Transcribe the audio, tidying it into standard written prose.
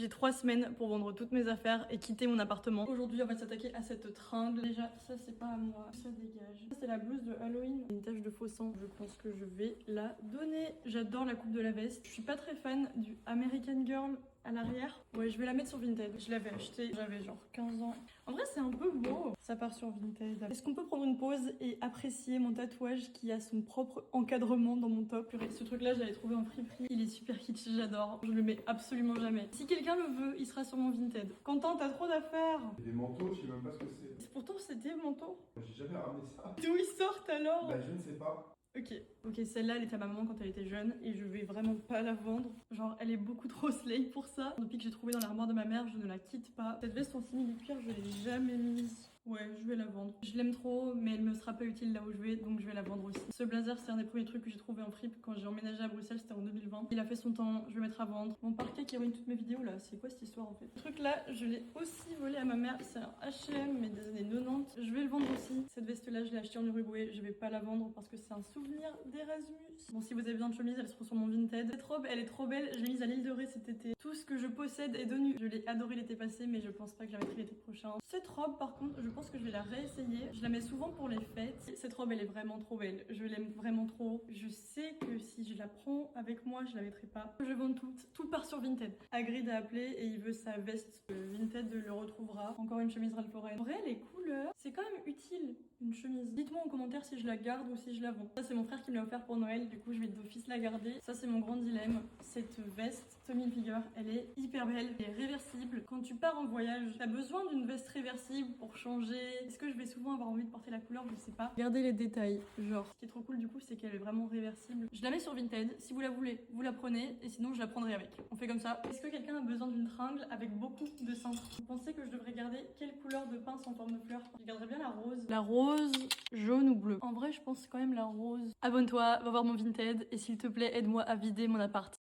J'ai 3 semaines pour vendre toutes mes affaires et quitter mon appartement. Aujourd'hui, on va s'attaquer à cette tringle. Déjà, ça c'est pas à moi, ça dégage. Ça c'est la blouse de Halloween. Une tache de faux sang, je pense que je vais la donner. J'adore la coupe de la veste. Je suis pas très fan du American Girl à l'arrière. Ouais, je vais la mettre sur Vinted. Je l'avais acheté, j'avais genre 15 ans. En vrai, c'est un peu beau. Ça part sur Vinted. Est-ce qu'on peut prendre une pause et apprécier mon tatouage qui a son propre encadrement dans mon top? Purée, ce truc-là, je l'avais trouvé en friperie. Il est super kitsch, j'adore. Je le mets absolument jamais. Si quelqu'un le veut, il sera sur mon Vinted. Quentin, t'as trop d'affaires. Des manteaux, je sais même pas ce que c'est. Pourtant, c'était manteau. J'ai jamais ramené ça. D'où ils sortent alors? Bah, je ne sais pas. Ok, celle-là, elle était à ma maman quand elle était jeune et je vais vraiment pas la vendre. Genre, elle est beaucoup trop slay pour ça. Depuis que j'ai trouvé dans l'armoire de ma mère, je ne la quitte pas. Cette veste en simili-cuir, je l'ai jamais mise. Ouais, je vais la vendre. Je l'aime trop, mais elle me sera pas utile là où je vais, donc je vais la vendre aussi. Ce blazer, c'est un des premiers trucs que j'ai trouvé en fripe quand j'ai emménagé à Bruxelles, c'était en 2020. Il a fait son temps, je vais le mettre à vendre. Mon parquet qui ruine toutes mes vidéos là, c'est quoi cette histoire en fait? Ce truc là, je l'ai aussi volé à ma mère, c'est un H&M mais des années 90. Je vais le vendre aussi. Cette veste là, je l'ai achetée en Uruguay, je vais pas la vendre parce que c'est un souvenir d'Erasmus. Bon, si vous avez besoin de chemise, elle se trouve sur mon Vinted. Cette robe, elle est trop belle, je l'ai mise à l'île de Ré cet été. Tout ce que je possède est de nu. Je l'ai adoré l'été passé, mais je pense pas que je la mettrai l'été prochain. Cette robe par contre, je pense que je vais la réessayer. Je la mets souvent pour les fêtes. Cette robe, elle est vraiment trop belle. Je l'aime vraiment trop. Je sais que si je la prends avec moi, je la mettrai pas. Je vends toutes. Tout part sur Vinted. Hagrid a appelé et il veut sa veste. Vinted le retrouvera. Encore une chemise Ralph Lauren. En vrai, les couleurs, c'est quand même utile. Une chemise. Dites-moi en commentaire si je la garde ou si je la vends. Ça, c'est mon frère qui me l'a offert pour Noël. Du coup, je vais d'office la garder. Ça, c'est mon grand dilemme. Cette veste Tommy Hilfiger, elle est hyper belle. Elle est réversible. Quand tu pars en voyage, t'as besoin d'une veste réversible pour changer. Est-ce que je vais souvent avoir envie de porter la couleur? Je sais pas. Regardez les détails. Genre, ce qui est trop cool du coup, c'est qu'elle est vraiment réversible. Je la mets sur Vinted. Si vous la voulez, vous la prenez. Et sinon, je la prendrai avec. On fait comme ça. Est-ce que quelqu'un a besoin d'une tringle avec beaucoup de cintres? Vous pensez que je devrais garder quelle couleur de pince en forme de fleur? Je garderais bien la rose. La rose, jaune ou bleu. En vrai, je pense quand même la rose. Abonne-toi, va voir mon Vinted. Et s'il te plaît, aide-moi à vider mon appart.